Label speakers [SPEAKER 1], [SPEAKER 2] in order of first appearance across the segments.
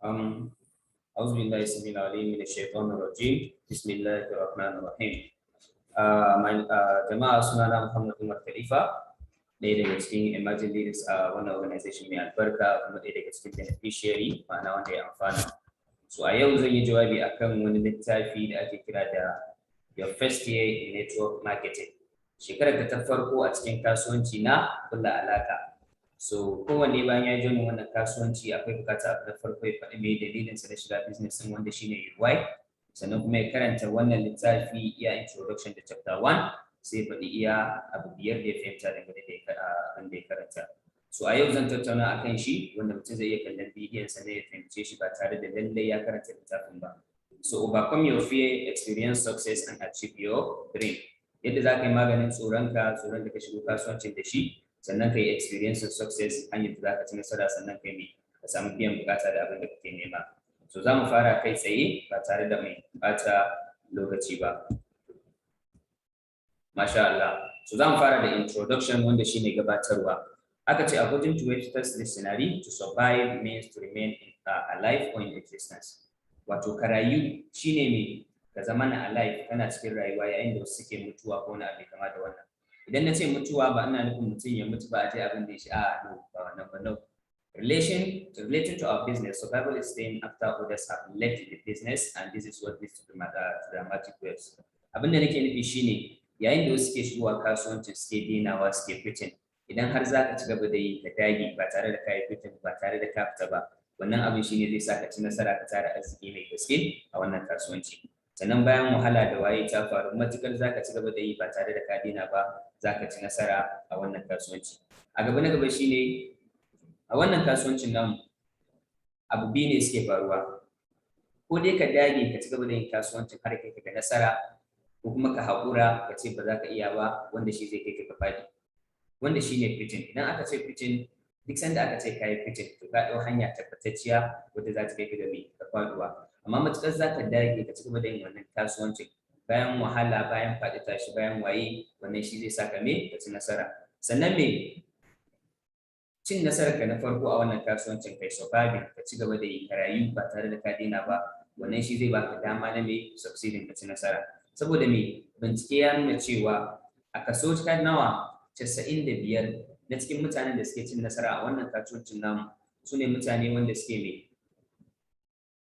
[SPEAKER 1] Um, أعوذ بالله السميع العليم من الشيطان الرجيم بسم الله الرحمن الرحيم. Jama'a sunana Muhammad Umar Khalifa, ɗaya daga cikin emerging leaders a wannan organization mai albarka kuma ɗaya daga cikin beneficiary ma'ana wanda ya amfana. So a yau zan yi jawabi akan wani littafi da ake kira da Your First Year in Network Marketing. Shekarar ta farko a cikin kasuwanci na kulla alaka. So kowanne bayan ya join wannan kasuwanci akwai bukata abu na farko ya faɗi mai dalilin sa da shiga business din wanda shine UI, sannan kuma ya karanta wannan littafi iya introduction da chapter 1 sai ya faɗi iya abu biyar da ya fahimta dangane da abin da ya karanta. So a yau zan tattauna akan shi wanda mutum zai iya kallon bidiyon sa ne ya fahimce shi ba tare da lallai ya karanta littafin ba. So overcome your fear, experience success and achieve your dream. Yadda za ka yi maganin tsoron da ka shigo kasuwancin da shi, sannan ka yi experience success hanyar da za ka ci nasara, sannan ka yi ka samu biyan bukata da abin da kake nema. So za mu fara kai tsaye ba tare da mai bata lokaci ba. Masha Allah. So za mu fara da introduction wanda shine gabatarwa. Aka ce according to Webster's dictionary, to survive means to remain alive or in existence. Wato ka rayu shine me ka zama na alive, kana cikin rayuwa yayin da wasu suke mutuwa ko na abin kama da wannan. Idan na ce mutuwa ba ina nufin mutum ya mutu ba a je abin da ya shi no ba wannan ba no. Related to our business, survival is staying after others have left the business, and this is what leads to the dramatic waves. Abin da nake nufi shine yayin da wasu suke shigowa kasuwanci suke dinawa suke fitin, idan har za ka ci gaba da yi ka dage ba tare da kayi fitin ba tare da ka fita ba, wannan abin shine zai sa ka ci nasara ka tara arziki mai gaske a wannan kasuwanci. Sannan bayan wahala da waye ta faru, matukar za ka ci gaba da yi ba tare da ka dina ba, za ka ci nasara a wannan kasuwanci. A gaba na gaba shine a wannan kasuwancin namu abu biyu ne suke faruwa, ko dai ka dage ka ci gaba da yin kasuwancin har kai ka nasara, ko kuma ka haƙura ka ce ba za ka iya ba, wanda shi zai kai ka faɗi, wanda shi ne fitin. Idan aka ce fitin, duk sanda aka ce kayi fitin to ka ɗau hanya tabbatacciya wadda za ta kai ka ga mai ka faɗuwa. Amma matuƙar za ka dage ka ci gaba da yin wannan kasuwancin bayan wahala, bayan faɗi tashi, bayan waye, wannan shi zai saka me ka ci nasara. Sannan me cin nasarar ka na farko a wannan kasuwancin kai surviving ka ci gaba da yi ka rayu ba tare da ka daina ba, wannan shi zai baka dama na me succeeding ka ci nasara. Saboda me bincike ya nuna cewa a kaso nawa 95 na cikin mutanen da suke cin nasara a wannan kasuwancin namu su ne mutane wanda suke me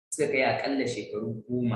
[SPEAKER 1] suka kai akalla shekaru 10.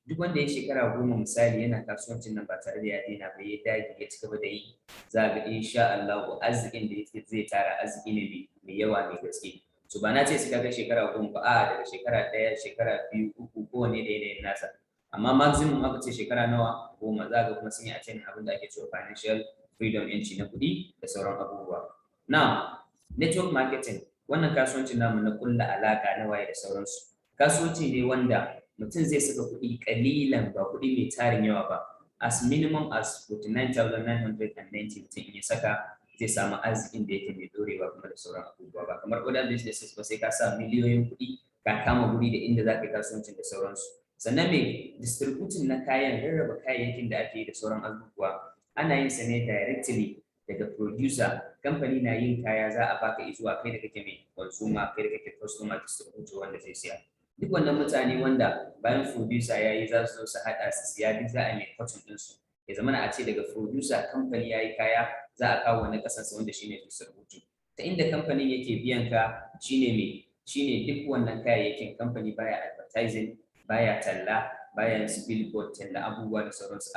[SPEAKER 1] Duk wanda ya shekara 10 misali yana kasuwancin nan ba tare da ya daina ba, ya dage ya ci gaba da yi, za ga insha Allah arzikin da zai tara arziki ne mai yawa mai gaske. So ba na ce su kaga shekara 10 ba, daga shekara 1, shekara 2, 3 kowane da yanayin nasa. Amma maximum aka ce shekara nawa 10, za ga kuma sun yi attain abin da ake cewa financial freedom, yanci na kuɗi da sauran abubuwa. Now, network marketing, wannan kasuwancin namu na kulla alaka na waye da sauransu. Kasuwanci ne wanda mutum zai saka kuɗi kalilan, ba kuɗi mai tarin yawa ba, as minimum as 49,990 mutum in ya saka zai samu arzikin da yake mai dorewa kuma da sauran abubuwa, ba kamar other businesses ba sai ka sa miliyoyin kuɗi ka kama guri da inda za ka yi kasuwancin da sauransu. Sannan mai distributing na kayan, rarraba kayayyakin da ake yi da sauran abubuwa ana yin sa ne directly daga producer. Kamfani na yin kaya za a baka zuwa kai da kake mai consumer, kai da kake customer, distributor wanda zai siya. Duk wannan mutane wanda bayan producer ya yi za su zo su haɗa su siya, duk za a mai cotton ɗinsu. Ya zama a ce daga producer kamfani ya yi kaya za a kawo wani ƙasansa wanda shine distributor. Ta inda kamfanin yake biyan ka shine duk wannan kayayyakin kamfani baya advertising, baya talla, baya yin billboard talla abubuwa da sauransu.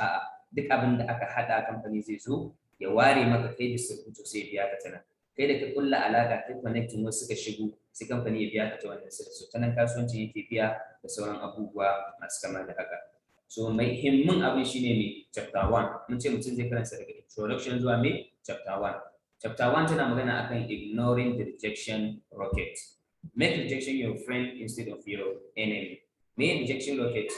[SPEAKER 1] Duk abin da aka haɗa kamfani zai zo ya ware maka kai distributor sai biya ka tana. Kai da ka kulla alaka kai connecting wasu suka shigo sai kamfani ya biya ka ta wannan sirri. So ta nan kasuwanci yake biya da sauran abubuwa masu kama da haka. So mai himmin abin shine mai chapter 1. Mun ce mutum zai karanta daga introduction zuwa mai chapter 1. Chapter 1 tana magana akan ignoring the rejection rocket. Make rejection your friend instead of your enemy. Me rejection rocket?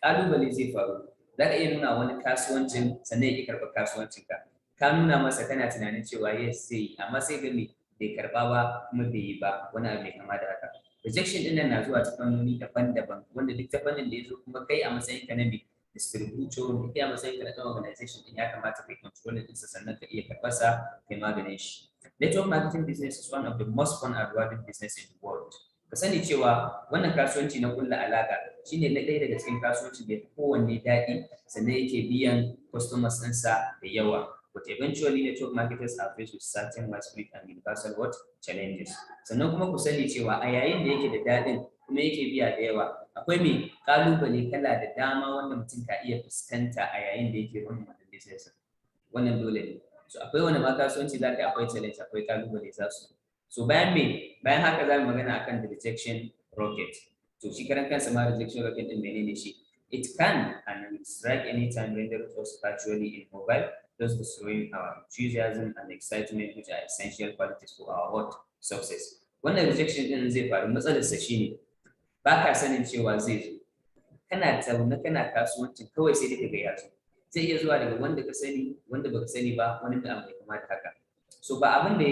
[SPEAKER 1] Kalubale zai faru. Za ka iya nuna wani kasuwancin sannan ya ƙi karɓar kasuwancinka. Ka nuna masa kana tunanin cewa yes zai yi, amma sai ga bai karɓa ba kuma bai yi ba, wani abu mai kama da haka. Rejection ɗin nan na zuwa ta fannoni daban-daban, wanda duk ta fannin da ya zo kuma kai a matsayin ka na mai distributor, kai a matsayin ka na ɗan organization ɗin ya kamata kai control ɗinsa sannan ka iya karɓarsa kai maganin shi. Network marketing business is one of the most fun and rewarding business in the world. ka sani cewa wannan kasuwanci na kulla alaka shine na ɗaya daga cikin kasuwanci da kowanne daɗi sannan yake biyan customers ɗinsa da yawa. But eventually network marketers are faced with certain widespread and universal what challenges. Sannan kuma ku sani cewa a yayin da yake da daɗin kuma yake biya da yawa akwai mai kalubale kala da dama wanda mutum ka iya fuskanta a yayin da yake running wannan business. Wannan dole ne. So akwai wani ma kasuwanci za ka akwai challenge akwai kalubale za su. So bayan haka za mu magana akan the rejection rocket. To shi karan kansa ma rejection rocket din menene shi? It can and it strike anytime render us virtually immobile, thus destroying our enthusiasm and excitement, which are essential qualities for our what success. Wannan rejection din zai faru matsalarsa shine ba ka sanin cewa zai zo. Kana zaune kana kasuwancin kawai sai daga ya zo. Zai iya zuwa daga wanda ka sani, wanda baka sani ba, wani da mai kamata haka. So ba abin da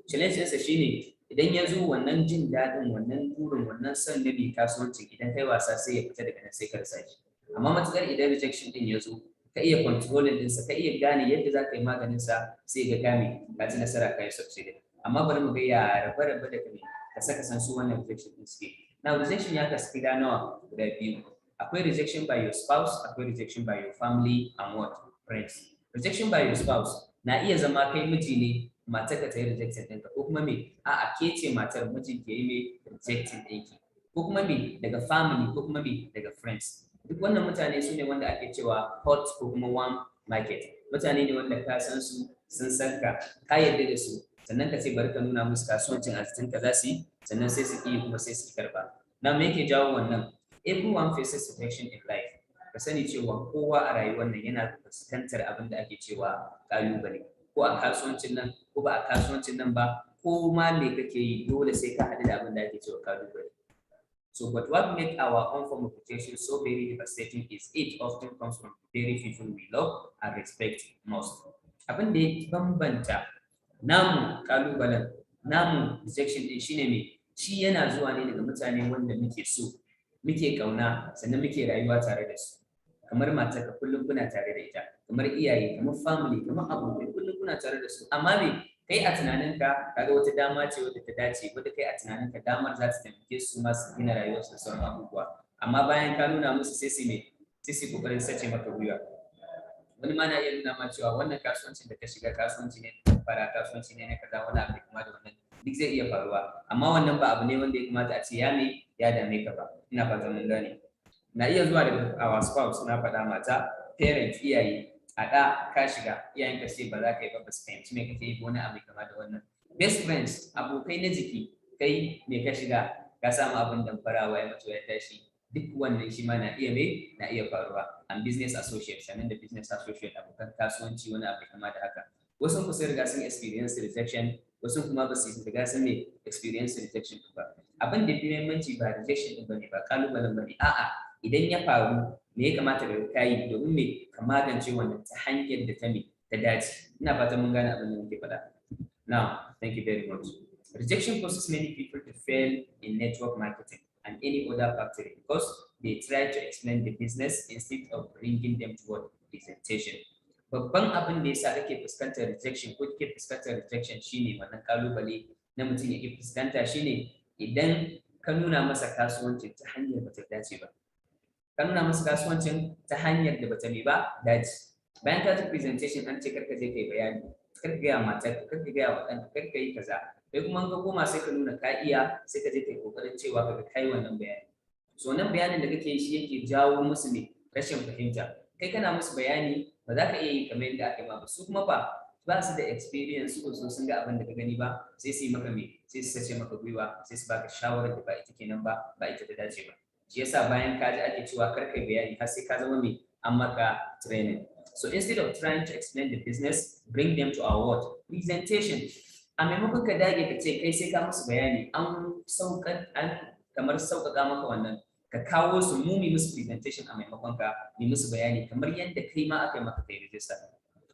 [SPEAKER 1] challenge ɗinsa shine idan ya zo wannan jin daɗin, wannan burin, wannan son na bi kasuwancin idan kai wasa sai ya fita daga nan sai ka rasa shi. Amma matukar idan rejection din ya zo ka iya controlling ɗinsa, ka iya gane yadda za ka yi maganin sa sai ga kame ka ci nasara ka yi succeed. Amma bari mu ga ya rabe da kame ka saka san su wannan rejection din suke. Now rejection ya kasu gida nawa? Guda biyu. Akwai rejection by your spouse, akwai rejection by your family and what? Friends. Rejection by your spouse na iya zama kai miji ne matar ka ta yi rejected ɗinka ko kuma me a'a ke ce matar mijin ke yi mai rejected ɗinki ko kuma me daga family ko kuma me daga friends. Duk wannan mutane su ne wanda ake cewa hot ko kuma warm market. Mutane ne wanda ka san su, sun san ka yarda da su, sannan ka ce bari ka nuna musu kasuwancin a cikin ka za su yi, sannan sai su yi kuma sai su karba. Na me yake jawo wannan? Everyone faces rejection in life. Ka sani cewa kowa a rayuwar nan yana fuskantar abin da ake cewa kalubale. Ko a kasuwancin nan ko ba a kasuwancin nan ba, ko ma me kake yi dole sai ka haɗu da abin da ake cewa kalubale. So but what makes our own form of rejection so very devastating is it often comes from very people we love and respect most. Abin da ya bambanta namu kalubalen, namu rejection din shine me? Shi yana zuwa ne daga mutane wanda muke so, muke kauna, sannan muke rayuwa tare da su. Kamar matarka kullum kuna tare da ita, kamar iyaye, kamar family, kamar abokai kullum kuna tare da su. Amma me kai a tunaninka kaga wata dama ce wadda ta dace, wadda kai a tunaninka damar za ta taimake su ma su gina rayuwarsu da sauran abubuwa. Amma bayan ka nuna musu sai su kokarin sace maka gwiwa. Wani ma na iya nuna ma cewa wannan kasuwancin da ka shiga kasuwanci ne fara kasuwanci ne na kaza, wani abu kuma da wannan duk zai iya faruwa. Amma wannan ba abu ne wanda ya kamata a ce ya dame ka ba. Ina fatan mun gane. Na iya zuwa daga our spouse, na faɗa mata, parent, iyaye, a ɗa ka shiga iyayenka sai ba za ka yi ba, ba su fahimci me kake yi wani abu kama da wannan. Best friends, abokai na jiki, kai me ka shiga ka samu abin damfarawa ya mutu ya tashi, duk wannan shi ma na iya faruwa. And business associates, sannan da business associate, abokan kasuwanci, wani abu kama da haka. Wasu ku sai riga sun experience rejection, wasu kuma ba su riga sun experience rejection ba. Abin da fi muhimmanci ba rejection din bane, ba kalubalen bane, a'a idan ya faru me ya kamata ka kai domin me ka magance wannan ta hanyar da ta dace. Ina fatan mun gane abin da muke faɗa. Now, thank you very much. Rejection causes many people to fail in network marketing and any other factory because they try to explain the business instead of bringing them toward presentation. Babban abin da yasa kake fuskantar rejection ko kake fuskantar rejection shine wannan kalubale na mutum yake fuskanta shine idan ka nuna masa kasuwancin ta hanyar da ta dace ba. Ka nuna masa kasuwancin ta hanyar da bata mai ba dace. Bayan ka ji presentation an ce karka je kai bayani, karka gaya matar, karka gaya wa ɗanka, karka yi kaza. Kai kuma ka koma sai ka nuna ka iya, sai ka je kai kokarin cewa ka kai wannan bayani. So nan bayanin da kake yi shi yake jawo musu ne rashin fahimta. Kai kana musu bayani ba za ka iya yi kamar yadda aka yi ba, su kuma ba su da experience, su sun ga abin da ka gani ba, sai su yi maka sai su sace maka gwiwa, sai su baka shawarar da ba ita kenan ba ita ta dace ba. Shi yasa bayan ka ji ake cewa kar kai bayani har sai ka zama an maka training. So instead of trying to explain the business, bring them to our what? Presentation. A maimakon ka dage ka ce kai sai ka musu bayani, an kamar sauƙaƙa maka wannan, ka kawo su mu musu presentation a maimakon ka musu bayani kamar yadda kai ma aka yi maka kai register.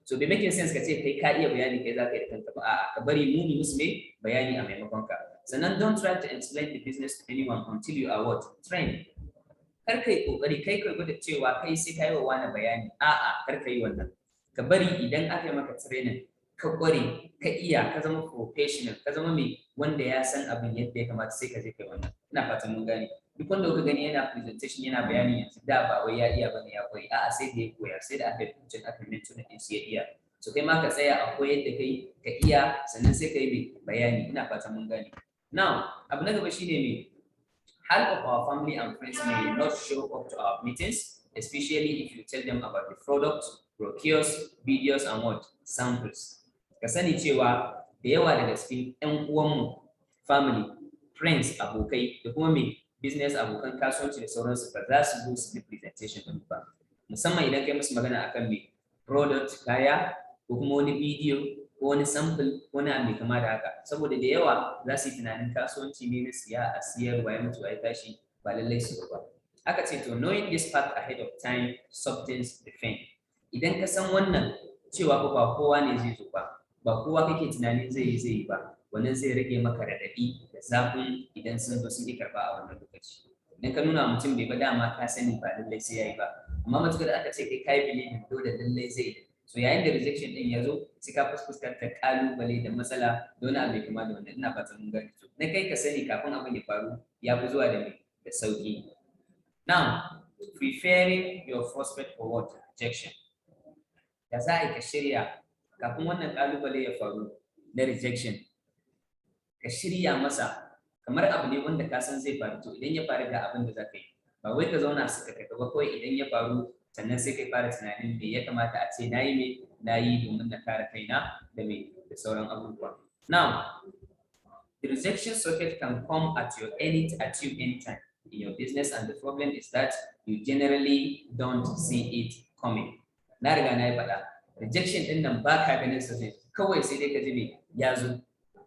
[SPEAKER 1] So bai making sense ka ce kai ka iya bayani kai za ka yi da kanka ba, a'a ka bari mu musu bayani a maimakon ka. Sannan don't try to explain the business to anyone until you are what? Trained. Kar kai kokari kai gwada cewa kai sai kai wa wani bayani, a'a kar kai wannan. Ka bari idan aka yi maka training ka kware, ka iya, ka zama professional, ka zama wanda ya san abin yadda ya kamata sai ka je kai wannan. Ina fatan mun gane. Duk wanda kuka gani yana presentation yana bayani yanzu da ba wai ya iya bane ya koyi, a'a sai da ya koya, sai da aka yi aka mention din shi ya iya. So kai ma ka tsaya a koyar da kai ka iya, sannan sai ka yi bayani. Ina fatan mun gane. Now abu na gaba shine me, half of our family and friends may not show up to our meetings, especially if you tell them about the product, brochures, videos, and what samples. Ka sani cewa da yawa daga cikin 'yan uwanmu, family, friends, abokai, da kuma me business abokan kasuwanci da sauransu ba za su zo su yi presentation ɗin ba. Musamman idan kai musu magana akan me product, kaya, ko kuma wani video, ko wani sample, ko wani abu mai kama da haka. Saboda da yawa za su yi tunanin kasuwanci ne na siya a siyarwa ya mutu ya tashi, ba lallai su ba. Aka ce to knowing this fact ahead of time softens the pain. Idan ka san wannan cewa ba kowa ne zai zo ba kowa kake tunanin zai yi ba, wannan zai rage maka raɗaɗi da zafin idan sun zo sun yi karɓa a wannan lokaci. Idan ka nuna mutum bai ba dama ka sani ba lallai sai ya yi ba, amma matuƙar aka ce kai kai believing dole lallai zai yi. So yayin da rejection din ya zo sai ka fuskantar kalubale da matsala don abu kuma da wannan. Ina fatan mun gane. To na kai ka sani kafin abin ya faru ya fi zuwa da sauki. Now, preparing your prospect for what? Rejection. Da za a yi ka shirya kafin wannan kalubale ya faru na rejection, ka shirya masa kamar abu ne wanda ka san zai faru. To idan ya faru ga abin da za ka yi, ba wai ka zauna suka kai ba kawai idan ya faru sannan sai kai fara tunanin me ya kamata a ce na yi domin na kare kaina da sauran abubuwa. Now, the rejection socket can come at you anytime in your business, and the problem is that you generally don't see it coming. Na riga na yi faɗa, rejection ɗin nan ba ka ganin sa, kawai sai dai ka ji me ya zo.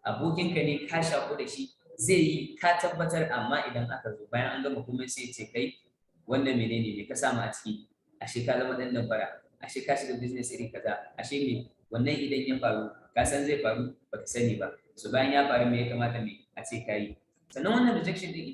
[SPEAKER 1] Abokinka ne ka shaku da shi zai yi ka tabbatar, amma idan aka zo bayan an gama kuma sai ce kai wannan menene ne ka samu a ciki, ashe ka zama dan dabara, ashe ka shiga business iri kaza, ashe me wannan idan ya faru ka san zai faru baka sani ba. So bayan ya faru me ya kamata me a ce kai. Sannan wannan rejection din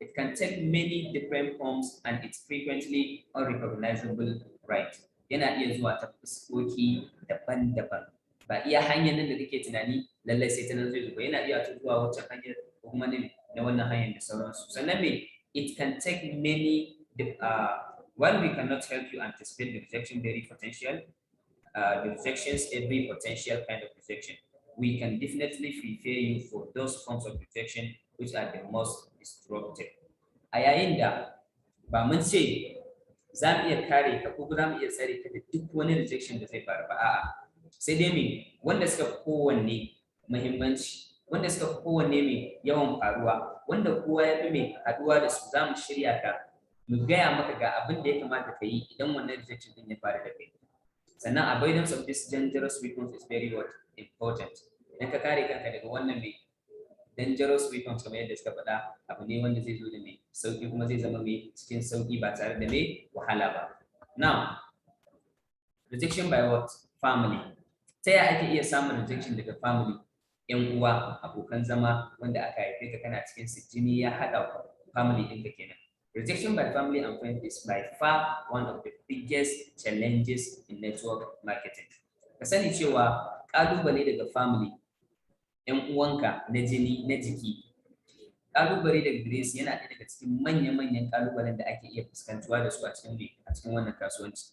[SPEAKER 1] it can take many different forms and it's frequently unrecognizable, right? Yana iya zuwa ta fuskoki daban-daban, ba iya hanyar nan da kake tunani lallai sai ta nan zai zo ba. Yana iya zuwa wacce hanyar ko kuma ne na wannan hanyar da sauransu. Sannan me it can take many while we cannot help you anticipate the rejection very potential, the rejections, every potential kind of rejection, we can definitely prepare you for those forms of rejection which are the most destructive. A yayin da ba mun ce za mu iya kare ka ko za mu iya tsare ka da duk wani rejection da zai faru ba, a'a, sai dai me wanda suka fi kowanne muhimmanci, wanda suka fi kowanne mai yawan faruwa, wanda kowa ya fi mai haɗuwa da su, za mu shirya ka mu gaya maka ga abin da ya kamata ka yi idan wannan rejection din ya faru da kai. Sannan avoidance of this dangerous weapons is very important. Idan ka kare kanka daga wannan mai dangerous weapons kamar yadda suka faɗa, abu ne wanda zai zo da mai sauki kuma zai zama mai cikin sauki ba tare da mai wahala ba. Now, rejection by what? Family. Ta yaya ake iya samun rejection daga family? Yan uwa, abokan zama wanda aka haife ka kana cikin su, jini ya haɗa family ɗinka kenan. Rejection by family and friends is by far one of the biggest challenges in network marketing. Ka sani cewa ƙalubale daga family, 'yan uwanka na jini na jiki, ƙalubale daga gare su yana ɗaya daga cikin manya-manyan ƙalubalen da ake iya fuskantuwa da su a cikin wannan kasuwanci.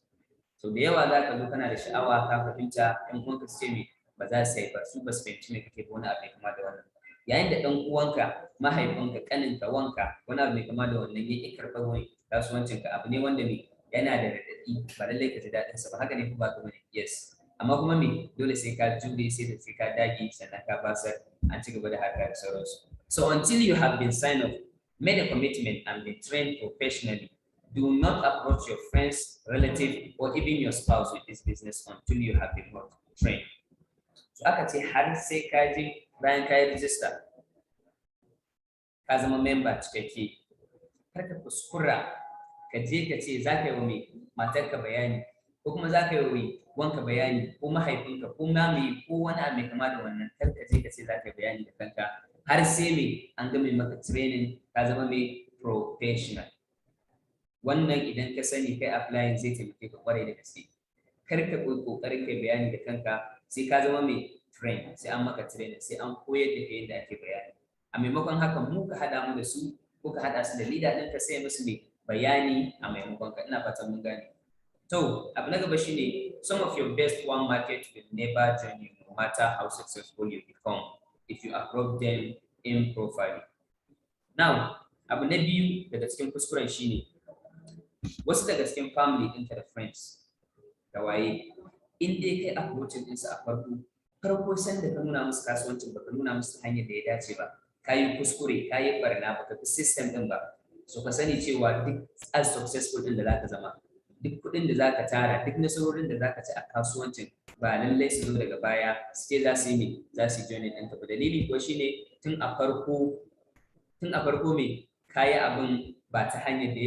[SPEAKER 1] So da yawa za ka zo kana da sha'awa ka fahimta 'yan uwanka su ce me ba za su yi ba, su ba su fahimci me kake ba, wani abu mai kama da wannan. Yayin da ɗan uwanka, mahaifinka, ƙaninka, wanka, wani abu mai kama da wannan ya ƙi karɓar wani kasuwancinka, abu ne wanda me yana da raɗaɗi, ba lallai ka ji daɗinsa ba, haka ne kuma ba ka bane. Yes. Amma kuma me dole sai ka jure, sai ka dage, sannan ka basar, an ci gaba da harka da sauransu. So until you have been signed up, made a commitment and been trained professionally, do not approach your friends, relative, or even your spouse with this business until you have been trained. So aka ce har sai ka je bayan ka yi register, ka zama member cikakke, kar ka kuskura ka je ka ce za ka yi wa mai matarka bayani, ko kuma za ka yi wa wanka bayani, ko mahaifinka, ko mamaye, ko wani abu mai kama da wannan. Kar ka je ka ce za ka yi bayani da kanka har sai mai an gama maka training, ka zama mai professional. Wannan idan ka sani kai applying zai taimake ka kwarai da gaske. Kar ka kokarin kai bayani da kanka sai ka zama mai train, sai an maka training, sai an koyar da kai yadda ake bayani. A maimakon haka mu ka hada mu da su ko ka hada su da leader ɗinka sai musu mai bayani a maimakon ka. Ina fatan mun gane. So abu na gaba shine some of your best one market will never join you no matter how successful you become if you approach them improperly. Now, abu na biyu daga cikin kuskuren shine wasu daga cikin family ɗinka da friends da waye in dai kai approaching ɗinsu a farko san da ka nuna musu kasuwancin ba ka nuna musu hanyar da ya dace ba, ka yi kuskure, ka yi barna, ba ka fi system ɗin ba, so ka sani cewa duk as successful ɗin da za ka zama, duk kuɗin da za ka tara, duk nasarorin da za ka ci a kasuwancin ba lallai su zo daga baya su ce za su yi ne za su yi joining ɗinka ba. Dalili ko shine tun a farko me kayi abin ba ta hanyar da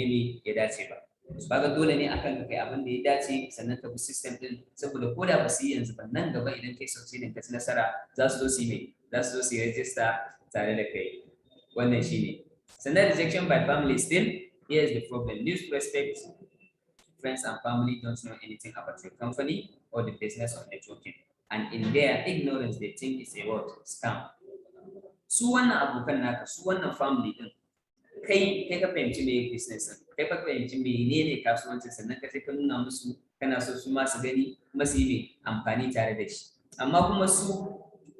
[SPEAKER 1] ya dace ba. Kaga dole ne akan ka kai abin da ya dace sannan ka bi system din, saboda ko da ba su yi yanzu ba nan gaba idan kai succeeding ka ci nasara za su zo su yi register tare da kai. Wannan shine. Sannan rejection by family still, here is the problem. News prospects, friends and family don't know anything about your company or the business of networking, and in their ignorance they think it's a what? Scam. Su wannan abokan naka, su wannan family din, kai ka fahimci me business din, kai ka fahimci menene kasuwancin, sannan ka sai ka nuna musu kana so su ma su gani kuma su yi amfani tare da shi. Amma kuma su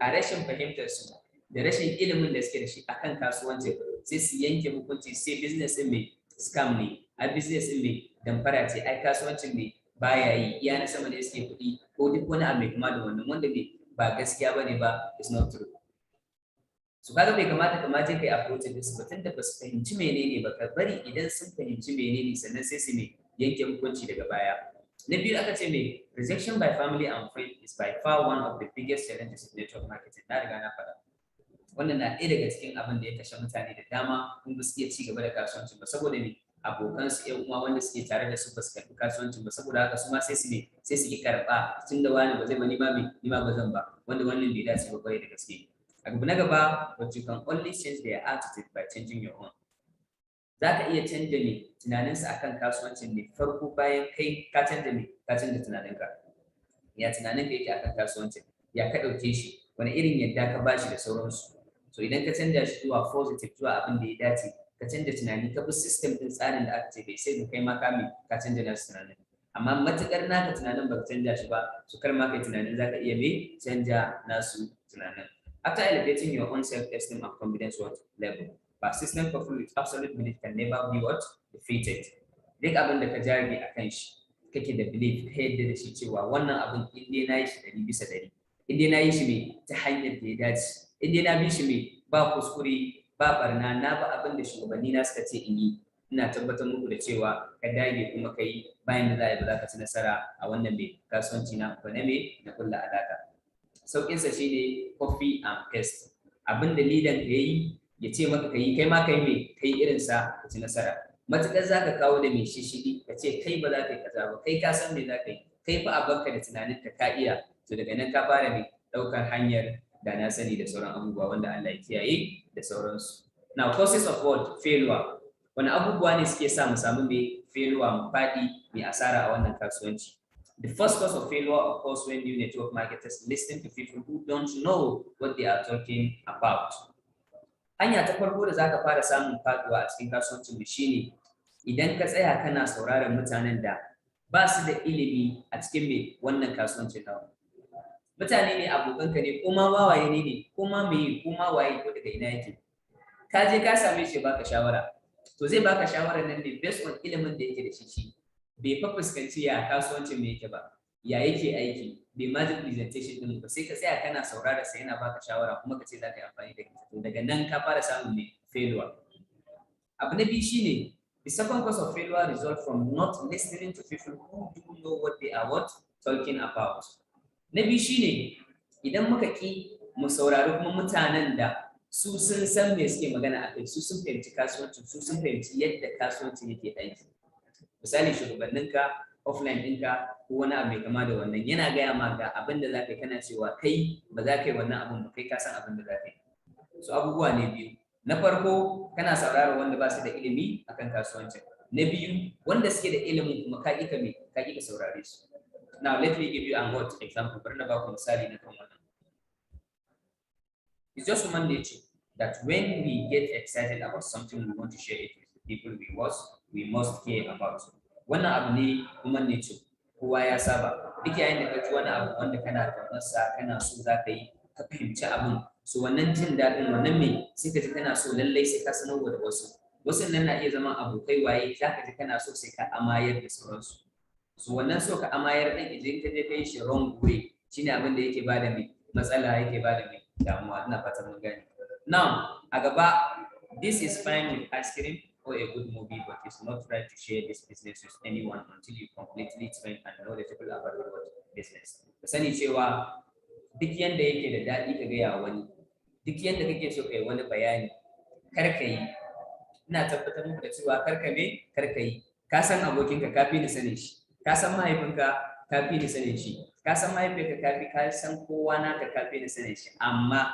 [SPEAKER 1] a rashin fahimtar su da rashin ilimin da suke da shi akan kasuwancin sai su yanke hukunci sai business din mai scam ne, a business din mai damfara ce, ai kasuwancin mai baya yi, iya na sama ne suke kuɗi ko duk wani abu mai kama da wannan wanda ba gaskiya bane ba, is not true. Su kaga bai kamata je kai approach din su ba tunda ba su fahimci menene ba, ka bari idan sun fahimci menene sannan sai su yanke hukunci daga baya. Na biyu aka ce rejection by family and friends is by far one of the biggest challenges in network marketing. Na riga na faɗa. Wannan na ɗaya daga cikin abin da ya kashe mutane da dama kun ba su iya ci gaba da kasuwancin ba, saboda abokan su ƴan uwa wanda suke tare da su ba su karɓi kasuwancin ba, saboda haka su ma sai su ki karɓa tunda wani ba zai ba ni ma ba zan ba, wanda wannan bai dace ba kwarai da gaske. Abu na gaba, but you can only change their attitude by changing your own. Za ka iya canja tunaninsu akan kasuwancin ne farko bayan kai ka canja tunaninka. Ya tunaninka yake akan kasuwancin, ya ka ɗauke shi, wani irin yadda ka bashi da sauransu. So idan ka canja shi zuwa positive, zuwa abin da ya dace, ka canja tunani, ka bi system ɗin tsarin da aka ce bai sai kai ma ka canja nasu tunanin. Amma matuƙar naka tunanin ba ka canja shi ba, so kar ma kai tunanin za ka iya canja nasu tunanin. After elevating your own self-esteem and confidence level, persistent performance with absolute belief can never be defeated. Duk abin da ka jage a kan shi, kake da belief, ka yadda da shi cewa wannan abin in dai na yi shi 100%, in dai na yi shi ta hanyar da ya dace, in dai na bi shi ba kuskure, ba barna, na ba abin da shugabanni na suka ce in yi, ina tabbatar muku da cewa ka dage kuma ka yi bayan da za a yi ba za ka ci nasara a wannan kasuwanci na na kulla alaka. Sauƙinsa shi ne copy and paste. Abin da leader ka yi ya ce maka ka yi, kai ma ka yi irinsa ka ci nasara. Matuƙar za ka kawo da mai shishigi ka ce kai ba za ka yi kaza ba, kai ka san me za ka yi, kai fa a barka da tunanin ka iya, to daga nan ka fara ɗaukar hanyar da na sani da sauran abubuwa wanda Allah ya kiyaye da sauransu. Now, causes of what? Failure. Wani abubuwa ne suke sa mu samu failure, mu faɗi, mai asara a wannan kasuwanci. The first cause of failure occurs when new network marketers listen to people who don't know what they are talking about. Hanya ta farko da zaka fara samun faduwa a cikin kasuwancin mu shine idan ka tsaya kana sauraron mutanen da ba su da ilimi a cikin wannan kasuwancin nawa. Mutane ne abokanka ne, kuma wawaye ne, kuma waye ko daga ina yake. Ka je ka same shi baka shawara. To zai baka shawarar nan ne based on ilimin da yake da shi. Bai fa fuskanci ya kasuwancin me yake ba, ya yake aiki, bai ma ji presentation din ba, sai ka tsaya kana saurara sai yana baka shawara kuma ka ce za ka yi amfani da ita. Daga nan ka fara samun failure. Abu na biyu shine the second cause of failure result from not listening to people who do know what they are talking about. Na biyu shine idan muka ki mu saurari kuma mutanen da su sun san me suke magana a kai, su sun fahimci kasuwancin, su sun fahimci yadda kasuwancin yake aiki. Misali shugabanninka offline ɗinka ko wani abu mai kama da wannan yana gaya ma ga abin da za ka yi, kana cewa kai ba za ka yi wannan abin ba, kai ka san abin da za ka yi. So abubuwa ne biyu. Na farko kana saurara wanda ba su da ilimi akan kasuwancin. Na biyu wanda suke da ilimin kuma ka ƙi ka saurare su. Now let me give you an example. Bari na ba ku misali na kan wannan. It's just human nature that when we get excited about something, we want to share it with the people we must care about. Wannan abu ne human nature, kowa ya saba. Duk yayin da ka ji wani abu wanda kana kaunarsa, kana so za ka yi, ka fahimci abin. So wannan jin daɗin wannan me sai ka ji kana so lallai sai ka sanarwa da wasu. Wasu nan na iya zama abokai waye za ka ji kana so sai ka amayar da sauransu. So wannan so ka amayar ɗin idan ka je ka yi shi wrong way shine abin da yake bada mai matsala, yake bada mai damuwa. Ina fatan mun gane. Now, a gaba, this is fine with ice cream or a good movie, but it's not right to share this business with anyone until you completely train and knowledgeable about the business. Ka sani cewa duk yanda yake da daɗi ka gaya wani, duk yanda kake so kai wani bayani, kar ka yi. Ina tabbatar muku da cewa kar ka me, kar ka yi. Ka san abokinka ka fi ni sanin shi, ka san mahaifinka ka fi ni sanin shi, ka san mahaifinka ka san kowa naka ka fi ni sanin shi, amma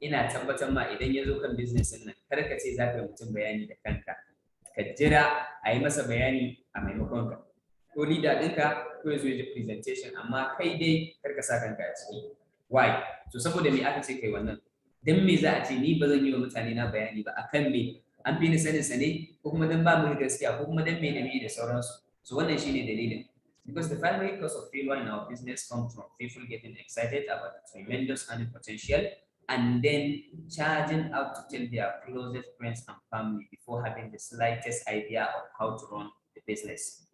[SPEAKER 1] ina tabbatar ma idan ya zo kan business nan kar ka ce za ka yi mutum bayani da kanka, ka jira a yi masa bayani a maimakon ka, ko leader ɗinka ko ya zo ya ji presentation, amma kai dai kar ka sa kanka a ciki. Why? So saboda me aka ce kai wannan? Dan me za a ce ni ba zan yi wa mutane na bayani ba akan me an fi ni sanin sa ne, ko kuma dan ba mu gaskiya, ko kuma dan me da me da sauransu. So wannan shine dalilin. Because the primary cause of failure in our business comes from people getting excited about the tremendous earning potential and then charging out to tell their closest friends and family before having the slightest idea of how to run the business.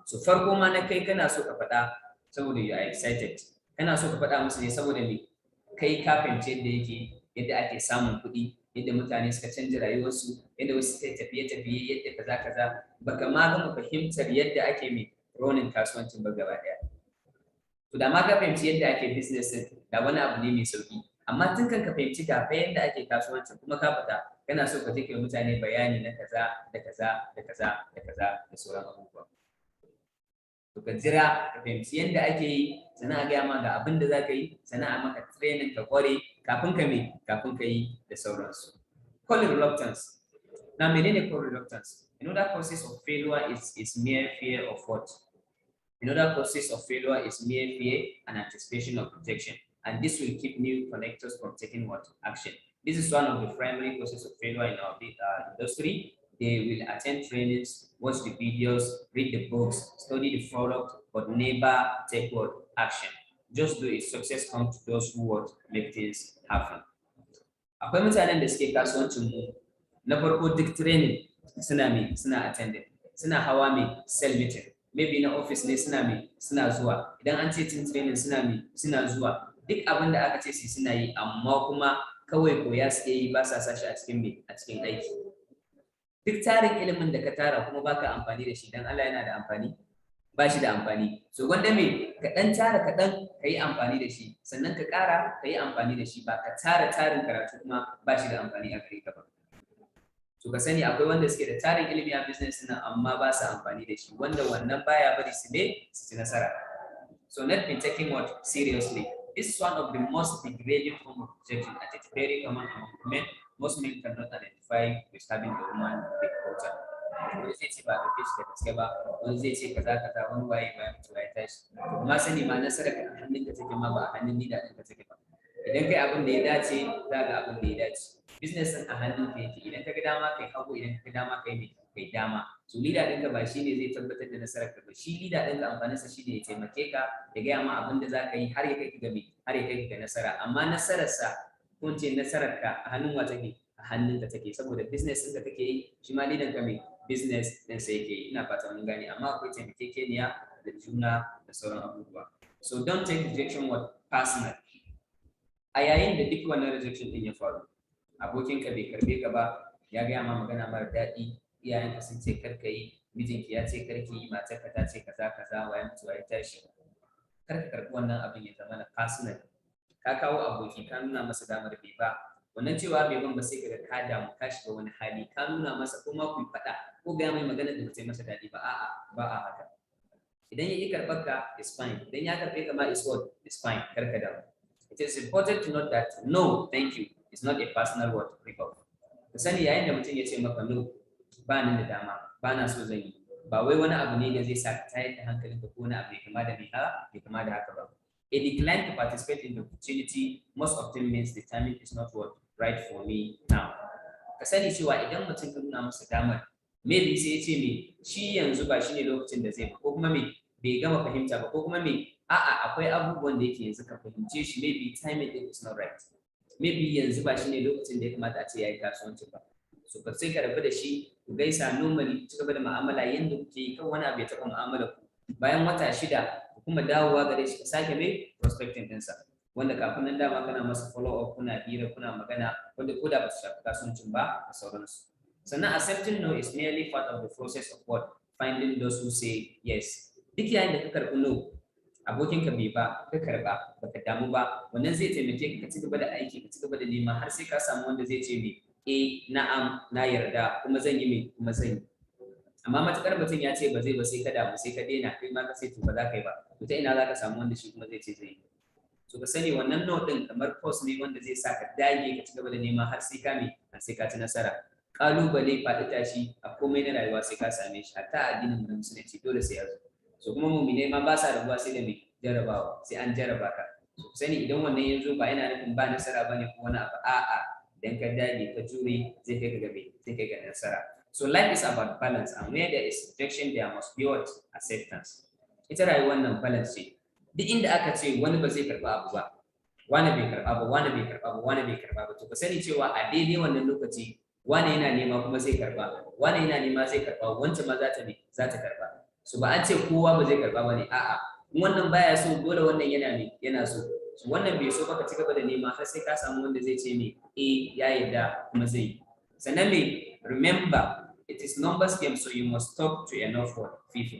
[SPEAKER 1] So farko ma na kai kana so ka faɗa saboda you are excited. Kana so ka faɗa musu ne saboda me kai ka fahimci yadda yake, yadda ake samun kuɗi, yadda mutane suka canza rayuwarsu, yadda wasu suka tafiye-tafiye, yadda kaza baka ma gama fahimtar yadda ake mai running kasuwancin ba gaba ɗaya. To da ma ka fahimci yadda ake business din, da wani abu ne mai sauki. Amma tun kan ka fahimci ga yadda ake kasuwancin kuma ka fita kana so ka take mutane bayani na kaza da kaza da kaza da kaza da sauran abubuwa. To ka jira ka fahimci yadda ake yi, sannan a gaya ma ga abin da za ka yi, sannan a maka training ka kware kafin ka yi da sauransu. Call reluctance. Now, menene call reluctance? Another process of failure is mere fear of what? Another process of failure is mere fear and anticipation of rejection. And this will keep new connectors from taking what? Action. This is one of the primary causes of failure in our industry. They will attend trainings, watch the videos, read the books, study the product, but never take what? Action. Just do it. Success comes to those who would make things happen. Akwai mutanen da suke kasuwancin mu na farko duk training suna attending, suna hawa sell meeting, maybe na office ne suna zuwa, idan an ce team training suna zuwa, duk abin da aka ce su suna yi, amma kuma kawai koya suke yi ba sa sashi a cikin aiki. Duk tarin ilimin da ka tara kuma baka amfani da shi, dan Allah yana da amfani? Ba shi da amfani. So wanda ka dan tara kaɗan ka yi amfani da shi, sannan ka ƙara ka yi amfani da shi, ba ka tara tarin karatu kuma ba shi da amfani a gare ka ba. So ka sani akwai wanda suke da tarin ilimi a business nan amma ba su amfani da shi, wanda wannan baya bari su ci nasara. So not be taking what seriously. This is one of the most degrading form of rejection, and it's very common among men. Most men cannot identify with having a woman big culture. Wani zai ce ba a ɗauke shi da gaske ba, wani zai ce kaza, wani waye mutu ya tashi. Kuma sani ma nasarar ka a hannun ka take ma ba a hannun leader ɗin ka take ba. Idan kai abin da ya dace, za ga abin da ya dace. Business ɗin a hannun ka yake. Idan ka ga dama kai hagu, idan ka ga dama kai dama. So leader ɗin ka ba shi ne zai tabbatar da nasarar ka ba. Shi leader ɗin ka amfaninsa shi ne ya taimake ka, ya gaya ma abin da za ka yi har ya kai ka har ya kai ka nasara. Amma nasararsa ko ce nasarar ka a hannun wa take? A hannun ka take, saboda business ɗin ka take yi, shi ma leader ka business ɗin sa yake yi. Ina fata mun gane, amma akwai taimakekeniya da juna da sauran abubuwa. So don't take rejection what personal. A yayin da duk wannan rejection ɗin ya faru, abokinka bai karbe ka ba, ya gaya ma magana mara daɗi, iyayenka sun ce kar ka yi, mijinki ya ce kar ki yi, matarka ta ce kaza wayan mutuwa ya tashi. Kar ka karɓi wannan abin ya zama na personal. Ka kawo aboki ka nuna masa damar bai ba, wannan cewa bai ban ba sai ka damu, ka shiga wani hali, ka nuna masa ko ma ku faɗa ko ga mai magana da ta masa daɗi ba, a'a ba a haka. Idan ya yi karɓar ka is fine, idan ya karɓe ka ma is what? Is fine, kar ka damu. It is important to note that no, thank you is not a personal word breakup. Ka sani yayin da mutum ya ce maka no, ba ni da dama, ba na so zan yi, ba wai wani abu ne da zai sa ka tayar da hankalinka ko wani abu bai kama da haka ba. A decline to participate in the opportunity most often means the timing is not what right for me now. Ka sani cewa idan mutum ka nuna masa damar, maybe sai ya ce me shi yanzu ba shine lokacin da zai ba, ko kuma me bai gama fahimta ba, ko kuma me a'a akwai abubuwan da yake yanzu ka fahimce shi, maybe timing din is not right, maybe yanzu ba shine lokacin da ya kamata a ce yayi kasuwanci ba. So ka sai ka rabu da shi, ku gaisa normally, ci gaba da mu'amala yanda kuke yi, kan wani abu ya taɓa mu'amala ku. Bayan wata 6 ku kuma dawowa gare shi ka sake mai prospecting ɗinsa, wanda kafin nan dama kana masa follow up, kuna hira, kuna magana, wanda ko da ba su shafi kasuwancin ba da sauransu. Sannan accepting no is merely part of the process of what finding those who say yes. Duk yayin da ka karɓi no, abokinka bai ba, ka karɓa baka damu ba, wannan zai taimake ka ci gaba da aiki, ka ci gaba da nema har sai ka samu wanda zai ce me na'am na yarda kuma zan yi me kuma zan yi. Amma matukar mutum ya ce ba zai ba sai ka damu, sai ka daina, kai ma ka sai to ba za ka yi ba, to ta ina za ka samu wanda shi kuma zai ce zai yi. So ka sani wannan no din kamar course ne wanda zai sa ka dage ka ci gaba da nema har sai ka har sai ka ci nasara. Kalubale faɗi tashi a komai na rayuwa sai ka same shi, hatta addinin mu musulunci dole sai ya zo. So kuma mu'minai ma ba sa rabuwa sai da me jarabawa, sai an jaraba ka. So sani idan wannan ya zo ba yana nufin ba nasara bane ko wani abu, a'a dan ka dage ka jure zai kai ka gabe, zai kai ga nasara. So life is about balance, and where there is rejection there must be what acceptance. Ita rayuwar nan balance ce. Duk inda aka ce wani ba zai karba abu ba, wani bai karba ba, wani bai karba ba, wani bai karba ba, to ka sani cewa a daidai wannan lokaci wani yana nema kuma zai karba, wani yana nema zai karba, wancan ma za ta karba. So ba an ce kowa ba zai karba bane, a'a wannan baya so dole wannan yana so. So wannan bai so baka ci gaba da nema har sai ka samu wanda zai ce me ya yarda kuma zai yi. Sannan me, remember it is numbers game, so you must talk to enough people.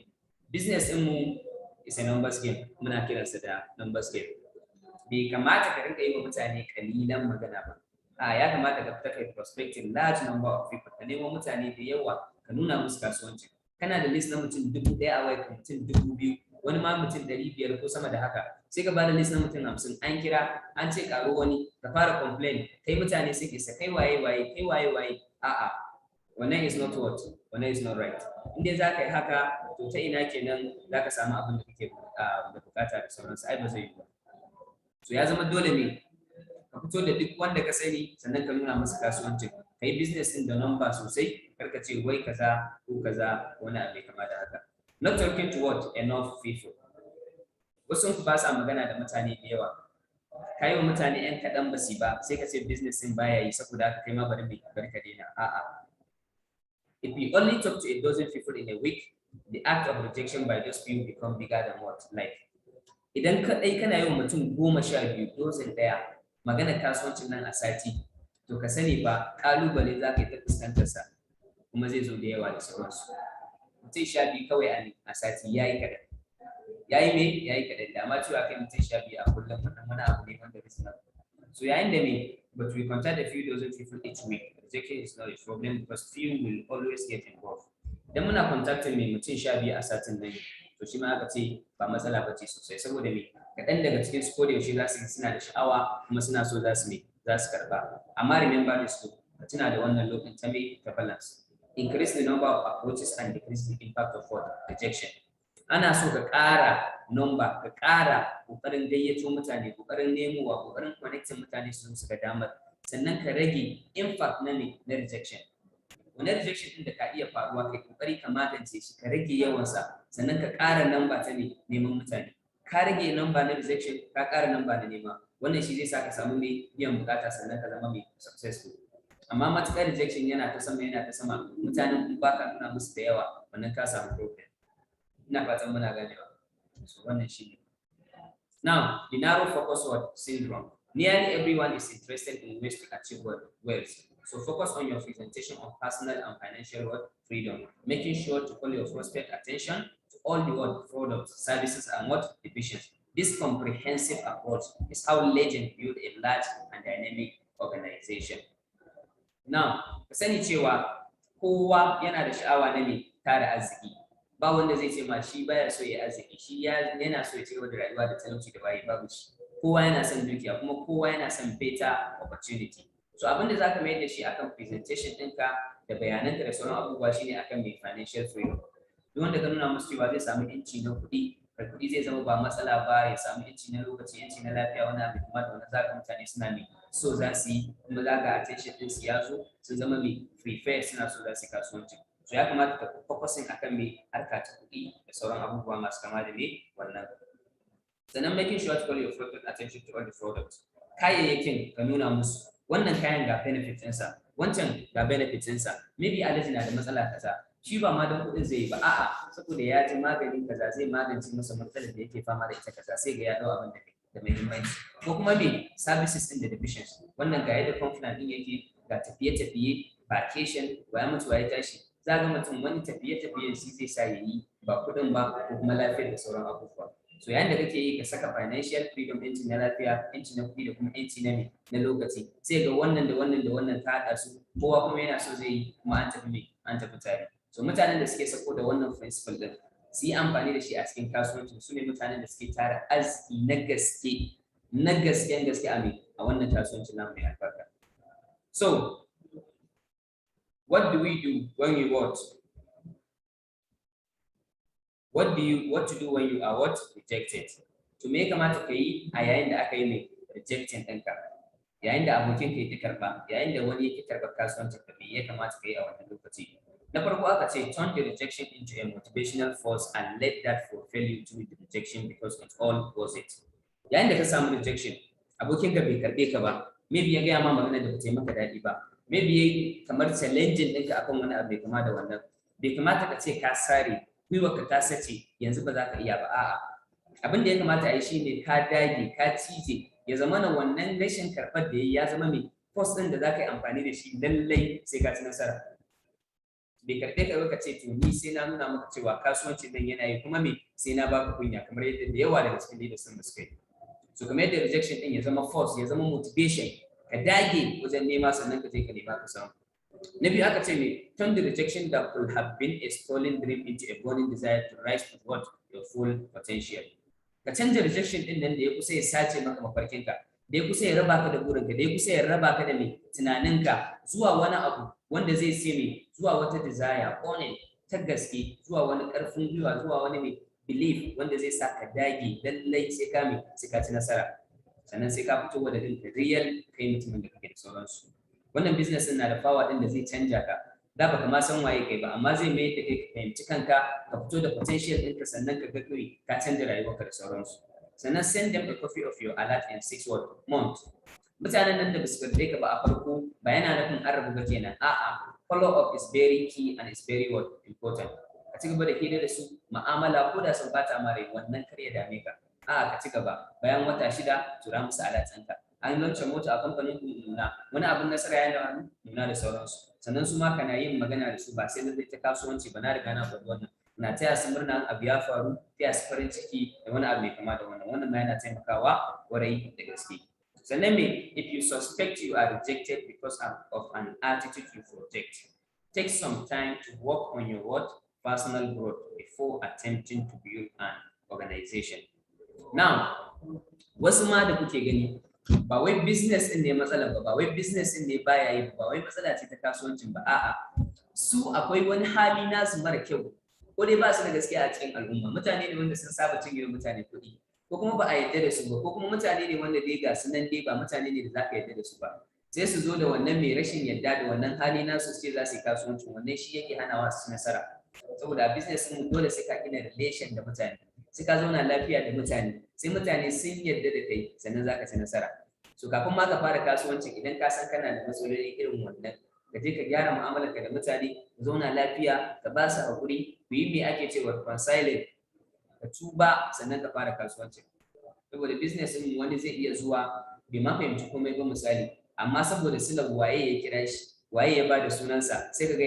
[SPEAKER 1] Business in mu is a numbers game, muna kiransa da numbers game. Bai kamata ka rinka yi wa mutane kalilan magana ba, ya kamata ka fita kai prospecting large number of people, ka nemo mutane da yawa ka nuna musu kasuwanci. Kana da list na mutum 1000 a wai ka mutum 2000, wani ma mutum 500 ko sama da haka, sai ka bada list na mutum 50, an kira an ce karo wani, ka fara complain, kai mutane suke sa kai waye, a'a wannan is not what, wannan is not right. In dai za ka yi haka, to ta ina kenan za ka samu abin da kake da bukata da sauransu, ai ba zai yi ba. So ya zama dole ne ka fito da duk wanda ka sani, sannan ka nuna masa kasuwancin, ka yi business din da number sosai, karka ce wai kaza ko kaza wani abu kama da haka. Not talking to what enough people. Wasu ku ba sa magana da mutane da yawa, ka yi wa mutane yan kaɗan basi ba, sai ka ce business din baya yi, saboda haka kai ma bari ka daina. A'a, if you only talk to a dozen people in a week, the act of rejection by those few become bigger than what life. Idan kaɗai kana yi wa mutum 12, dozen ɗaya magana kasuwancin nan a sati, to ka sani ba ƙalubale za ka yi ta fuskantarsa, kuma zai zo da yawa da sauransu. Mutum 12 kawai a sati ya yi kaɗan. Ya yi kaɗan, da ma cewa kai mutum 12 a kullum, wannan wani abu ne wanda bai sanar. So yayin da but we contact a few dozen people each week, rejection is not a problem because few will always get involved. Idan muna contacting mutum 12 a satin nan, to shi ma aka ce ba matsala ba ce sosai, saboda kaɗan daga cikin su koda yaushe za su suna da sha'awa kuma suna so za su karɓa. Amma remember this too, ka tuna da wannan lokacin ta balance. Increase the number of approaches and decrease the impact of rejection. Ana so ka ƙara number, ka ƙara ƙoƙarin gayyato mutane, ƙoƙarin nemowa, ƙoƙarin connecting mutane su ga damar, sannan ka rage impact na rejection. Wani rejection ɗin da ka iya faruwa, kai ƙoƙari ka magance shi, ka rage yawansa, sannan ka ƙara number ta neman mutane. Ka rage number na rejection, ka ƙara number na nema. Wannan shi zai sa ka samu biyan bukata, sannan ka zama successful. Amma matuƙar rejection yana ta sama, mutanen ba ka nuna musu da yawa, wannan ka samu problem. Ina fatan muna ganewa. So wannan shi ne. Now, the narrow focus syndrome. Nearly everyone is interested in ways to achieve wealth. So focus on your presentation of personal and financial freedom, making sure to call your prospect attention to all the products, services, and divisions. This comprehensive approach is how legend build a large and dynamic organization. Now, ka sani cewa kowa yana da sha'awa na tara arziki. Ba wanda zai ce ma shi baya so ya arziki, shi yana so ya ci gaba da rayuwa da talauci da babu shi. Kowa yana son dukiya, kuma kowa yana son better opportunity. So abinda zaka mayar da shi akan presentation ɗinka da bayananka da sauran abubuwa shine akan financial freedom. Duk wanda ka nuna musu cewa zai samu yanci na kuɗi, kuɗi zai zama ba matsala ba, ya samu yanci na lokaci, yanci na lafiya, wani abu kuma da wani zaka mutane suna mai so za su yi, kuma za ka attention din su ya zo sun zama mai prefer suna so za su yi kasuwanci. So ya kamata ka focusing akan mai harka ta kuɗi da sauran abubuwa masu kama da mai wannan. Sannan making sure to call your product attention to all the products. Kayayyakin ka nuna musu wannan kayan ga benefit ɗinsa, wancan ga benefit ɗinsa, maybe alaji na da matsala kaza, shi ba ma don kuɗin zai yi ba, a'a saboda ya ji maganin kaza zai magance masa matsalar da yake fama da ita kaza, sai ga ya ɗau abin da muhimmanci. Ko kuma me services ɗin da divisions, wannan ga yadda complaint ɗin yake, ga tafiye-tafiye, vacation, waya mutu ya tashi, za ga mutum wani tafiye-tafiyen shi zai sa ya yi ba kuɗin ba ko kuma lafiyar da sauran abubuwa. So yayin da kake yi ka saka financial freedom, yanci na lafiya, yanci na kuɗi da kuma yanci na lokaci, sai ga wannan da wannan da wannan ta haɗa su, kowa kuma yana so zai yi kuma an tafi tare. So mutanen da suke sako da wannan principle din su yi amfani da shi a cikin kasuwanci su ne mutanen da suke tara arziki na gaske a wannan kasuwanci namu mai albarka. So what do we do when we what? What to do when you are what? Rejected. To me kamata ka yi a yayin da aka yi mai rejecting ɗinka, yayin da abokin ka yi karɓa, yayin da wani yake karɓar kasuwancin ka, me ya kamata ka yi a wannan lokaci? Na farko aka ce turn the rejection into a motivational force and let that propel you to the rejection because it's all worth it. Yayin da ka samu rejection, abokin ka bai karɓe ka ba, maybe ya gaya ma magana da ba ta yi maka daɗi ba, maybe yayi kamar challenging ɗinka akan wani abu bai kama da wannan, bai kamata ka ce ka sare gwiwarka ta sace yanzu ba za ka iya ba, a'a abin da ya kamata a yi shine ka dage ka cije, ya zama na wannan rashin karɓar da ya zama mai force ɗin da za ka yi amfani da shi lallai sai ka ci nasara. Bai karɓe ka ce to ni sai na nuna maka cewa kasuwanci nan yana yi kuma me sai na baka kunya, kamar yadda da yawa daga cikin leaders sun suka yi. So kamar yadda rejection ɗin ya zama force, ya zama motivation, ka dage wajen nema sannan ka je ka nema ka samu. Na biyu aka ce me turn the rejection that could have been a stolen dream into a burning desire to rise to what your full potential. Ka canza rejection din nan da ya kusa ya sace maka mafarkinka, da ya kusa ya raba ka da burinka, da ya kusa ya raba ka da mai tunaninka zuwa wani abu wanda zai sai mai zuwa wata desire burning ta gaske, zuwa wani karfin gwiwa, zuwa wani mai belief wanda zai sa ka dage lallai sai ka ci nasara, sannan sai ka fito da din real kai mutumin da kake da sauransu. Wannan business din na da power din da zai canja ka, da baka ma san waye kai ba, amma zai mai da kai ka fahimci kanka, ka fito da potential ɗinka, sannan ka ga kai ka canja rayuwarka da sauransu. Sannan send them a copy of your alert in 6 months. Mutanen nan da basu karɓe ka ba a farko ba yana nufin an rabu ba kenan, a'a follow up is very key and is very important. Ka ci gaba da hira da su, ma'amala ko da sun bata ma rai wannan kar ya dame ka, a'a ka ci gaba, bayan wata 6 tura musu alert ɗinka, an lance mota a kamfanin nuna, wani abin nasara yana nuna da sauransu. Sannan su ma kana yin magana da su ba sai lallai ta kasuwanci ba, na riga na faɗi wannan, na taya su murna abu ya faru, taya su farin ciki da wani abu mai kama da wannan ma yana taimakawa kwarai da gaske. Sannan me if you suspect you are rejected because of an attitude you project, take some time to work on your personal growth before attempting to build an organization. Now wasu ma da kuke gani ba wai business din ne matsala ba wai business din ne baya yi ba wai matsala ce ta kasuwancin ba, a'a su akwai wani hali nasu mara kyau, ko dai ba su da gaskiya a cikin al'umma, mutane ne wanda sun saba cinye mutane kuɗi, ko kuma ba a yarda da su ba, ko kuma mutane ne wanda dai ga su nan dai ba mutane ne da za ka yarda da su ba, sai su zo da wannan mai rashin yarda da wannan hali nasu su ce za su yi kasuwancin, wannan shi yake hanawa su ci nasara. Saboda business din dole sai ka gina relation da mutane, sai ka zauna lafiya da mutane, sai mutane sun yarda da kai sannan za ka ci nasara. So kafin ma ka fara kasuwancin idan ka san kana da matsaloli irin wannan, ka je ka gyara mu'amalarka da mutane, ka zauna lafiya, ka ba su haƙuri, ku yi me ake cewa reconciling, ka tuba sannan ka fara kasuwancin. Saboda business din wani zai iya zuwa bai ma fahimci komai ba misali, amma saboda silar waye ya kira shi, waye ya bada sunansa, sai kaga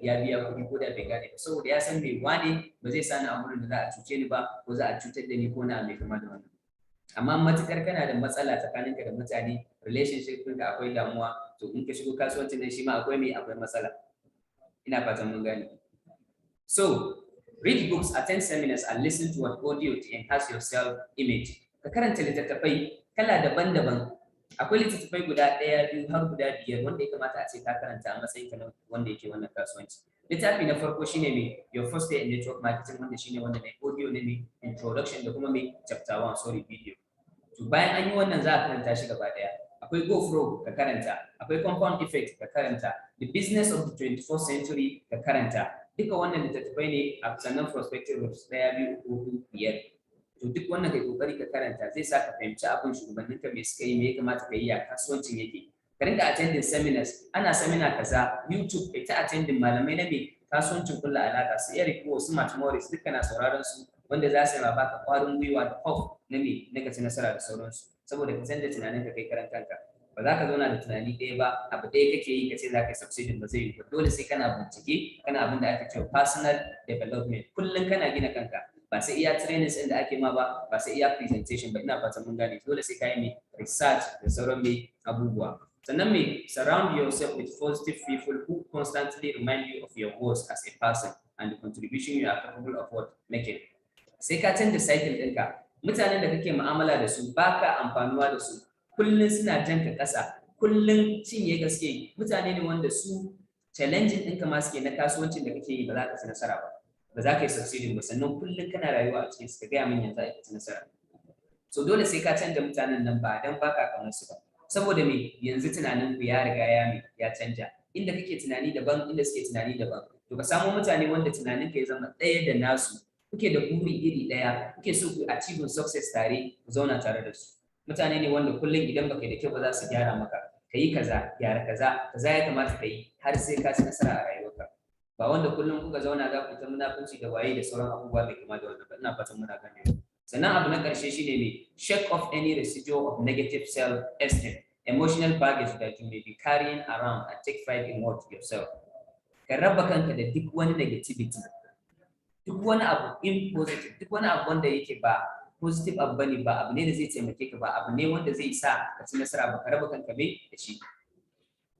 [SPEAKER 1] ya biya kuɗi ko da bai gane ba, saboda ya san me wane ba zai sani a wurin da za a cuce ni ba ko za a cutar da ni ko na mai kama da wannan. Amma matukar kana da matsala tsakaninka da mutane, relationship ɗinka akwai damuwa, to in ka shigo kasuwancin nan shi ma akwai matsala. Ina fatan mun gane. So read books, attend seminars and listen to what audio to enhance your self image. Ka karanta littattafai kala daban-daban. Akwai littattafai guda 1, 2 har guda 5 wanda ya kamata a ce ka karanta a matsayin ka wanda yake wannan kasuwanci. littafi na farko shine mai your first day in network marketing, wanda shine wanda mai audio ne mai introduction da kuma mai chapter 1 sorry video. To bayan an yi wannan za a karanta shi gaba daya. Akwai go flow ka karanta, akwai compound effect ka karanta, the business of the 24th century ka karanta. Duka wannan littattafai ne a sannan prospective groups daya biyu uku biyar. To duk wannan kai kokari ka karanta zai sa ka fahimci abin shugabannin ka me suka yi, me ya kamata ka yi, ya kasuwancin yake. Ka rinka attending seminars, ana seminar kaza YouTube kai ta attending malamai na me kasuwancin kulla alaka su Eric Wo su Matt Morris duka na sauraron su, wanda za su ba ka kwarin gwiwa da hope na me na ka ci nasara da sauransu, saboda ka canza tunanin ka kai karan kanka. Ba za ka zauna da tunani ɗaya ba, abu ɗaya kake yi ka ce za ka yi succeeding, ba zai yi ba. Dole sai kana bincike, kana abin da ake cewa personal development, kullum kana gina kanka. Ba sai iya trainings ɗin da ake ma ba sai iya presentation ba, ina fatan mun gane. Dole sai ka yi mai research da sauran mai abubuwa. Sannan mai surround yourself with positive people who constantly remind you of your worth as a person and the contribution you are capable of making. Sai ka canza cycle ɗinka. Mutanen da kake mu'amala da su baka amfanuwa da su, kullum suna jan ka ƙasa, kullum cinye gaske. Mutane ne wanda su challenging ɗinka ma suke na kasuwancin da kake yi, ba za ka ci nasara ba, ba za ka yi succeeding ba, sannan kullum kana rayuwa a cikin su ka gaya min yanzu aka ci nasara. So dole sai ka canza mutanen nan, ba dan baka kamar su ba, saboda me yanzu tunanin ku ya riga ya canja. Inda kake tunani daban, inda suke tunani daban. To ka samu mutane wanda tunanin ka ya zama ɗaya da nasu, kuke da buri iri ɗaya, kuke so ku achieve success tare, ku zauna tare da su. Mutane ne wanda kullum idan baka da kyau ba za su gyara maka, ka yi kaza, gyara kaza, kaza ya kamata ka yi har sai ka ci nasara a rayuwarka. Ba wanda kullum kuka zauna za ku ta munafunci da waye da sauran abubuwa mai kama da wannan ba. Ina fatan muna gane. Sannan abu na ƙarshe shine me shake off any residue of negative self-esteem, emotional baggage that you may be carrying around, and take pride in what yourself. Ka raba kanka da duk wani negativity, duk wani abu impositive, duk wani abu wanda yake ba positive abu bane, ba abu ne da zai taimake ka ba, abu ne wanda zai sa ka ci nasara ba. Ka raba kanka me da shi,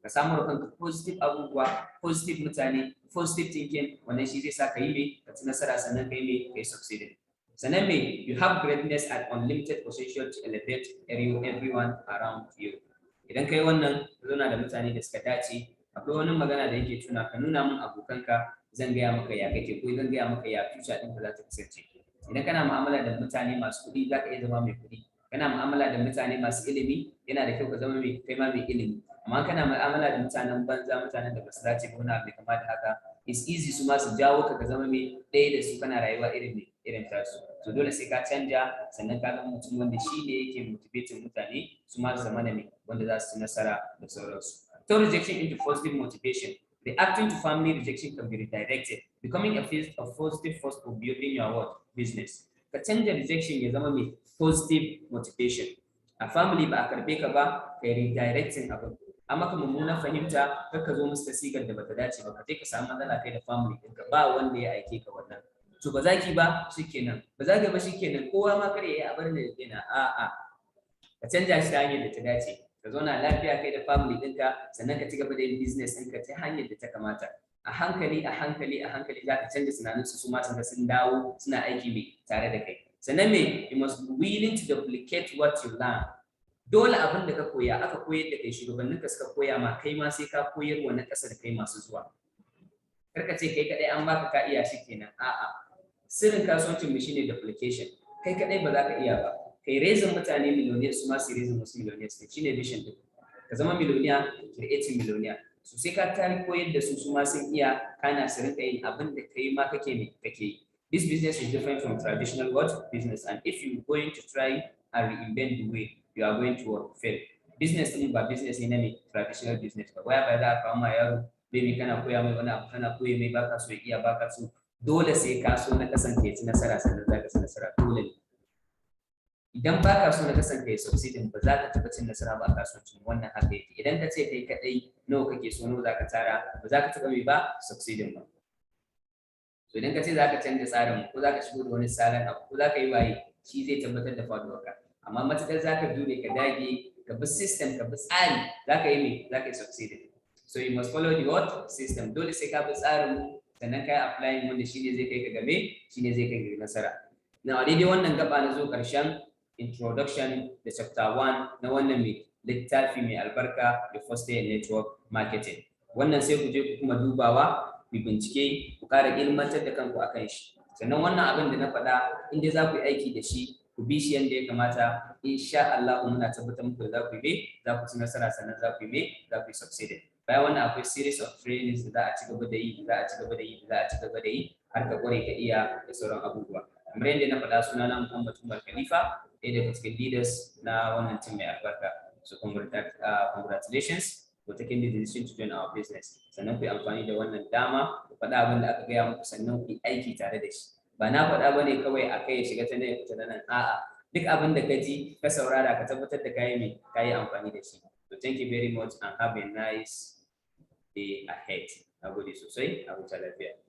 [SPEAKER 1] ka samu kanka positive abubuwa, positive mutane, positive thinking, wannan shi zai sa ka yi me ka ci nasara, sannan ka yi me ka yi succeeding. Sannan me you have greatness and unlimited potential to elevate everyone around you. Idan kai wannan zauna da mutane da suka dace, akwai wani magana da yake tuna ka nuna min abokanka, zan gaya maka ya kake, ko zan gaya maka ya future ɗinka za ta kasance. Idan kana mu'amala da mutane masu kuɗi za ka iya zama mai kuɗi, kana mu'amala da mutane masu ilimi yana da kyau ka zama mai kai ma mai ilimi. Amma kana mu'amala da mutanen banza, mutanen da ba su dace ba, wani abu mai kama da haka, it's easy su ma su jawo ka zama mai ɗaya da su, kana rayuwa irin tasu. So dole sai ka canja, sannan ka zama mutum wanda shi ne yake motivating mutane su ma su zama da mai wanda za su ci nasara da sauransu. Turn rejection into positive motivation. Reacting to family rejection can be redirected, becoming a positive force for building your business. Ka canja rejection ya zama mai positive motivation. A family ba a karbe ka ba, ka redirecting abin. Amma ka mummunan fahimta, kar ka zo musu sigar da bata dace ba, ka je ka samu matsala kai da family ɗinka, ba wanda ya aike ka wannan. To ba za ki ba shikenan, ba za ka ba shikenan, kowa ma kare ya bar ne yana a'a. Ka canja shi ta hanyar da ta dace, ka zauna lafiya kai da family ɗinka, sannan ka ci gaba da yin business ɗinka ta hanyar da ta kamata. A hankali za ka canza tunaninsu, su ma sun dawo suna aiki mai tare da kai. Sannan me you must be willing to duplicate what you learn. Dole abin da ka koya, aka koyar da kai, shugabannin ka suka koya ma, kai ma sai ka koyar wa na ƙasa da kai masu zuwa. Karka ce kai kadai an baka ka iya shi kenan, a'a. Sirrin kasuwancin mu shine duplication. Kai kadai ba za ka iya ba. Kai raising mutane millionaire, su ma su raising wasu millionaires, shine vision din. Ka zama millionaire, creating millionaire. So sai ka tari koyar da su ma sun iya, kana su rinka yin abin da kai ma kake yi. This business is different from traditional business, and if you're going to try and reinvent the way, you are going to fail. Business din ba business ne na traditional business ba. Waya ba za ka kawo ma yaro, baby kana koya mai wani abu, kana koya mai baka so iya baka so. Dole sai ka so na kasance ci nasara, sannan za ka ci nasara. Dole ne. Idan baka so na kasance ya succeeding, ba za ka taɓa cin nasara ba a kasuwancin. Wannan haka yake. Idan ka ce kai kadai nawa kake so, nawa za ka tara, ba za ka taɓa mai ba succeeding ba. So idan ka ce za ka canza tsarin, ko za ka shigo da wani tsarin abu, ko za ka yi waye, shi zai tabbatar da faduwarka. Amma matuƙar za ka dure, ka dage, ka bi system, ka bi tsari, za ka yi mai, za ka yi succeeding. So you must follow the system. Dole sai ka bi tsarin, sannan ka yi applying wanda shi ne zai kai ka game, shi ne zai kai ka nasara. Na daidai wannan gaba na zo ƙarshen introduction da chapter 1 na wannan mai littafi mai albarka, the first day network marketing. Wannan sai ku je ku kuma dubawa ku bincike, ku ƙara ilmantar da kanku akan shi. Sannan wannan abin da na faɗa in dai za ku yi aiki da shi, ku bi shi yadda ya kamata, insha Allah muna tabbatar muku da za ku yi za ku ci nasara, sannan za ku yi succeeded. Bayan wannan akwai series of trainings da za a ci gaba da yi, har ka kware ka iya da sauran abubuwa. Kamar yadda na faɗa, sunana Muhammad Umar Khalifa, ɗaya daga cikin leaders na wannan team mai albarka. So congratulations for taking the decision to join our business. Sannan ku yi amfani da wannan dama ku faɗa abin da aka gaya muku, sannan ku yi aiki tare da shi. Ba na faɗa bane kawai a kai ya shiga ta nan ya fita nan, a'a, duk abin da ka ji ka saurara ka tabbatar da kayi amfani da shi. So thank you very much and have a nice day ahead. Na gode sosai, a huta lafiya.